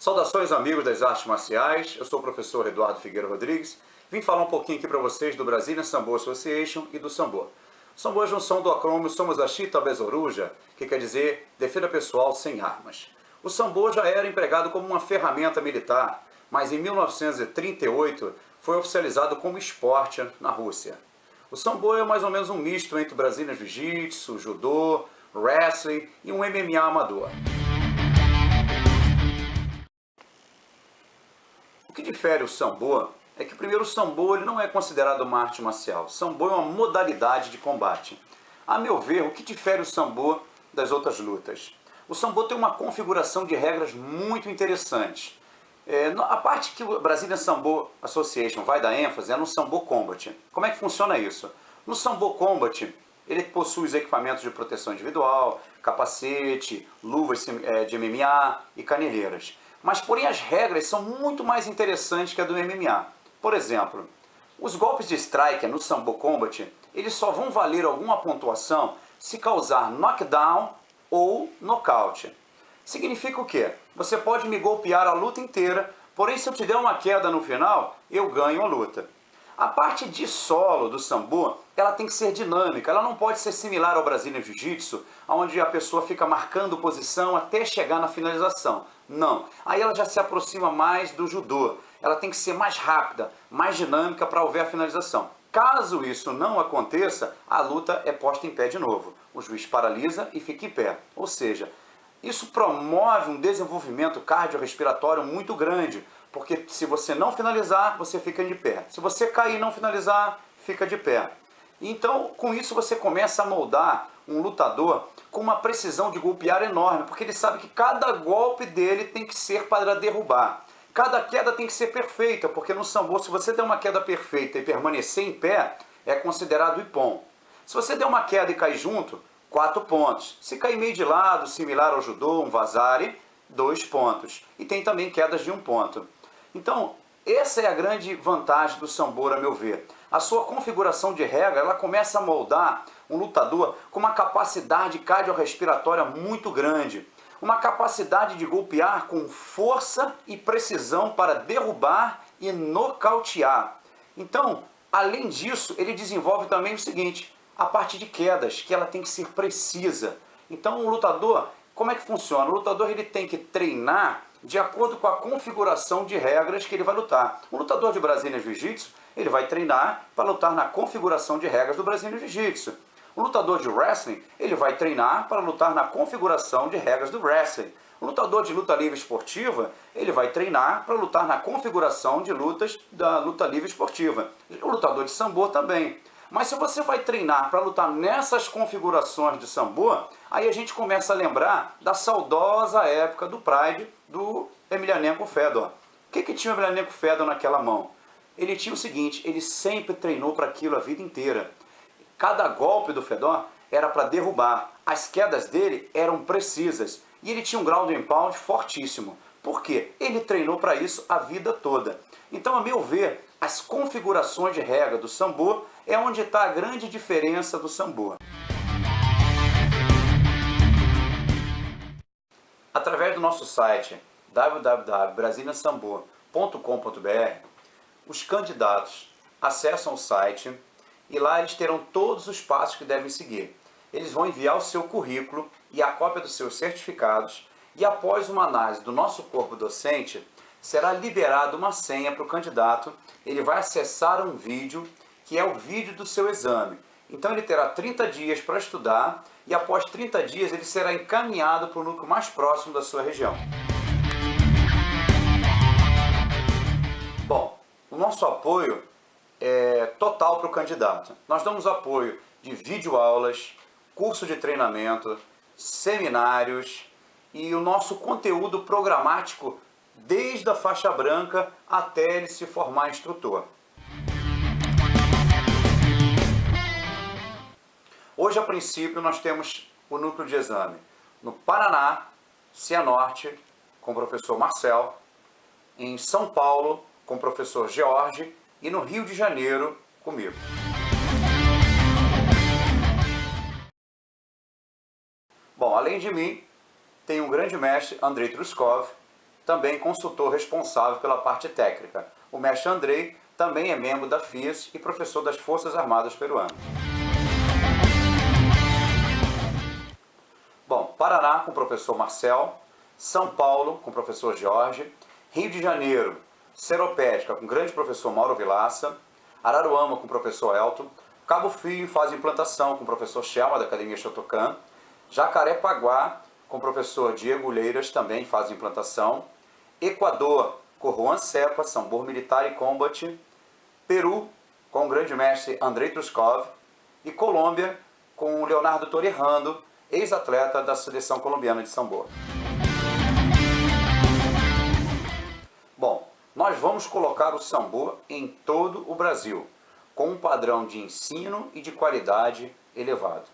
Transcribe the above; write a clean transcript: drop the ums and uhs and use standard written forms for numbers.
Saudações amigos das artes marciais, eu sou o professor Eduardo Figueira Rodrigues. Vim falar um pouquinho aqui para vocês do Brazilian Sambo Association e do Sambo. O Sambo é a junção do acrônimo Somos a Chita Bezoruja, que quer dizer defesa pessoal sem armas. O Sambo já era empregado como uma ferramenta militar, mas em 1938 foi oficializado como esporte na Rússia. O Sambo é mais ou menos um misto entre o Brazilian Jiu-Jitsu, Judô, Wrestling e um MMA amador. O que difere o Sambo é que, primeiro, o Sambo ele não é considerado uma arte marcial. O Sambo é uma modalidade de combate. A meu ver, o que difere o Sambo das outras lutas? O Sambo tem uma configuração de regras muito interessante. A parte que o Brazilian Sambo Association vai dar ênfase é no Sambo Combat. Como é que funciona isso? No Sambo Combat, ele possui os equipamentos de proteção individual, capacete, luvas de MMA e canelheiras. Mas, porém, as regras são muito mais interessantes que a do MMA. Por exemplo, os golpes de striker no Sambo Combat, eles só vão valer alguma pontuação se causar knockdown ou nocaute. Significa o quê? Você pode me golpear a luta inteira, porém se eu te der uma queda no final, eu ganho a luta. A parte de solo do Sambo, ela tem que ser dinâmica, ela não pode ser similar ao Brazilian Jiu-Jitsu, onde a pessoa fica marcando posição até chegar na finalização. Não, aí ela já se aproxima mais do Judô, ela tem que ser mais rápida, mais dinâmica para haver a finalização. Caso isso não aconteça, a luta é posta em pé de novo. O juiz paralisa e fica em pé, ou seja, isso promove um desenvolvimento cardiorrespiratório muito grande, porque se você não finalizar, você fica de pé. Se você cair e não finalizar, fica de pé. Então, com isso você começa a moldar um lutador com uma precisão de golpear enorme, porque ele sabe que cada golpe dele tem que ser para derrubar. Cada queda tem que ser perfeita, porque no Sambo, se você der uma queda perfeita e permanecer em pé, é considerado ippon. Se você der uma queda e cair junto, 4 pontos. Se cair meio de lado, similar ao Judô, um vazare, 2 pontos. E tem também quedas de 1 ponto. Então, essa é a grande vantagem do Sambo, a meu ver. A sua configuração de regra, ela começa a moldar um lutador com uma capacidade cardiorrespiratória muito grande. Uma capacidade de golpear com força e precisão para derrubar e nocautear. Então, além disso, ele desenvolve também o seguinte, a parte de quedas, que ela tem que ser precisa. Então, o lutador, como é que funciona? O lutador ele tem que treinar de acordo com a configuração de regras que ele vai lutar. Um lutador de Brazilian Jiu-Jitsu, ele vai treinar para lutar na configuração de regras do Brazilian Jiu-Jitsu. Um lutador de Wrestling, ele vai treinar para lutar na configuração de regras do Wrestling. Um lutador de luta livre esportiva, ele vai treinar para lutar na configuração de lutas da luta livre esportiva. O lutador de Sambo também. Mas se você vai treinar para lutar nessas configurações de Sambo, aí a gente começa a lembrar da saudosa época do Pride do Emelianenko Fedor. O que tinha o Emelianenko Fedor naquela mão? Ele tinha o seguinte, ele sempre treinou para aquilo a vida inteira. Cada golpe do Fedor era para derrubar. As quedas dele eram precisas. E ele tinha um ground and pound fortíssimo. Por quê? Ele treinou para isso a vida toda. Então, a meu ver, as configurações de regra do Sambo é onde está a grande diferença do Sambo. Através do nosso site www.brasiliansambo.com.br, os candidatos acessam o site e lá eles terão todos os passos que devem seguir. Eles vão enviar o seu currículo e a cópia dos seus certificados e após uma análise do nosso corpo docente, será liberada uma senha para o candidato, ele vai acessar um vídeo, que é o vídeo do seu exame. Então ele terá 30 dias para estudar e após 30 dias ele será encaminhado para o núcleo mais próximo da sua região. Bom, o nosso apoio é total para o candidato. Nós damos apoio de videoaulas, curso de treinamento, seminários e o nosso conteúdo programático desde a faixa branca até ele se formar instrutor. Hoje, a princípio, nós temos o núcleo de exame no Paraná, Cianorte, com o professor Marcel, em São Paulo, com o professor George, e no Rio de Janeiro, comigo. Bom, além de mim, tem um grande mestre, Andrei Truskov, também consultor responsável pela parte técnica. O mestre Andrei também é membro da FIES e professor das Forças Armadas Peruanas. Bom, Paraná com o professor Marcel, São Paulo com o professor Jorge, Rio de Janeiro, Seropédica com o grande professor Mauro Vilaça, Araruama com o professor Elton, Cabo Frio faz implantação com o professor Chelma da Academia Shotokan, Jacarepaguá com o professor Diego Leiras também faz implantação, Equador com Juan Cepa, Sambor Militar e Combat, Peru com o grande mestre Andrei Truskov e Colômbia com o Leonardo Torrijano, ex-atleta da seleção colombiana de Sambor. Bom, nós vamos colocar o Sambor em todo o Brasil, com um padrão de ensino e de qualidade elevado.